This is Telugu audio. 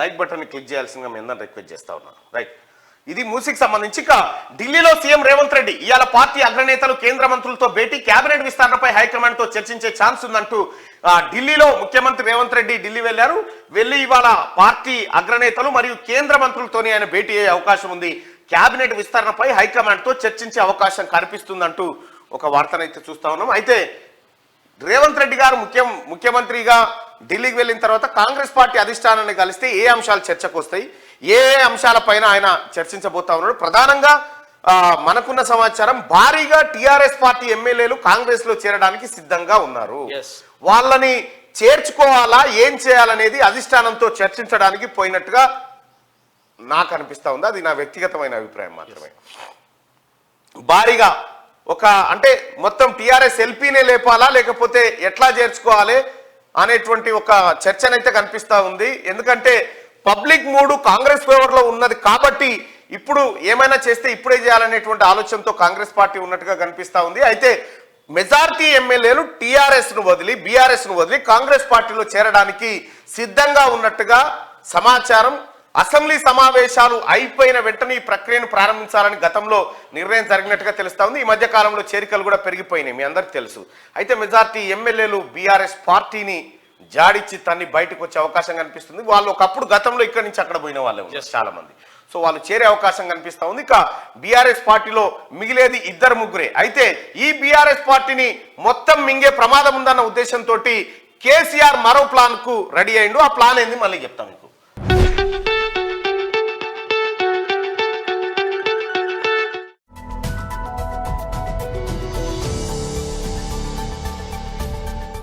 లైక్ బటన్ని క్లిక్ చేయాల్సిందిగా మీ అందరిని రిక్వెస్ట్ చేస్తా ఉన్నాను. రైట్, ఇది మూసీకి సంబంధించి. ఇక ఢిల్లీలో సీఎం రేవంత్ రెడ్డి ఇవాళ పార్టీ అగ్రనేతలు కేంద్ర మంత్రులతో భేటీ, కేబినెట్ విస్తరణపై హైకమాండ్ తో చర్చించే ఛాన్స్ ఉందంటూ ఢిల్లీలో ముఖ్యమంత్రి రేవంత్ రెడ్డి ఢిల్లీ వెళ్లారు. వెళ్లి ఇవాళ పార్టీ అగ్రనేతలు మరియు కేంద్ర మంత్రులతోనే ఆయన భేటీ అయ్యే అవకాశం ఉంది. కేబినెట్ విస్తరణపై హైకమాండ్ తో చర్చించే అవకాశం కనిపిస్తుందంటూ ఒక వార్తనైతే చూస్తా ఉన్నాం. అయితే రేవంత్ రెడ్డి గారు ముఖ్యమంత్రిగా ఢిల్లీకి వెళ్ళిన తర్వాత కాంగ్రెస్ పార్టీ అధిష్టానాన్ని కలిస్తే ఏ అంశాలు చర్చకు వస్తాయి, ఏ అంశాలపైన ఆయన చర్చించబోతా ఉన్నాడు? ప్రధానంగా మనకున్న సమాచారం భారీగా టీఆర్ఎస్ పార్టీ ఎమ్మెల్యేలు కాంగ్రెస్ లో చేరడానికి సిద్ధంగా ఉన్నారు. వాళ్ళని చేర్చుకోవాలా, ఏం చేయాలనేది అధిష్టానంతో చర్చించడానికి పోయినట్టుగా నాకు అనిపిస్తా ఉంది. అది నా వ్యక్తిగతమైన అభిప్రాయం మాత్రమే. భారీగా అంటే మొత్తం టీఆర్ఎస్ ఎల్పీనే లేపాలా లేకపోతే ఎట్లా చేర్చుకోవాలి అనేటువంటి ఒక చర్చనైతే కనిపిస్తా ఉంది. ఎందుకంటే పబ్లిక్ మూడు కాంగ్రెస్ ఫేవర్ లో ఉన్నది కాబట్టి ఇప్పుడు ఏమైనా చేస్తే ఇప్పుడే చేయాలనేటువంటి ఆలోచనతో కాంగ్రెస్ పార్టీ ఉన్నట్టుగా కనిపిస్తా ఉంది. అయితే మెజారిటీ ఎమ్మెల్యేలు టీఆర్ఎస్ ను వదిలి బీఆర్ఎస్ ను వదిలి కాంగ్రెస్ పార్టీలో చేరడానికి సిద్ధంగా ఉన్నట్టుగా సమాచారం. అసెంబ్లీ సమావేశాలు అయిపోయిన వెంటనే ఈ ప్రక్రియను ప్రారంభించాలని గతంలో నిర్ణయం జరిగినట్టుగా తెలుస్తా ఉంది. ఈ మధ్య కాలంలో చేరికలు కూడా పెరిగిపోయినాయి, మీ అందరికి తెలుసు. అయితే మెజారిటీ ఎమ్మెల్యేలు బీఆర్ఎస్ పార్టీని జాడిచ్చి తన్ని బయటకు వచ్చే అవకాశం కనిపిస్తుంది. వాళ్ళు ఒకప్పుడు గతంలో ఇక్కడి నుంచి అక్కడ పోయిన వాళ్ళే చాలా మంది. సో వాళ్ళు చేరే అవకాశం కనిపిస్తా ఉంది. ఇక బీఆర్ఎస్ పార్టీలో మిగిలేది 2-3. అయితే ఈ బీఆర్ఎస్ పార్టీని మొత్తం మింగే ప్రమాదం ఉందన్న ఉద్దేశంతో కేసీఆర్ మరో ప్లాన్ కు రెడీ అయిండు. ఆ ప్లాన్ ఏంది మళ్ళీ చెప్తాం మీకు.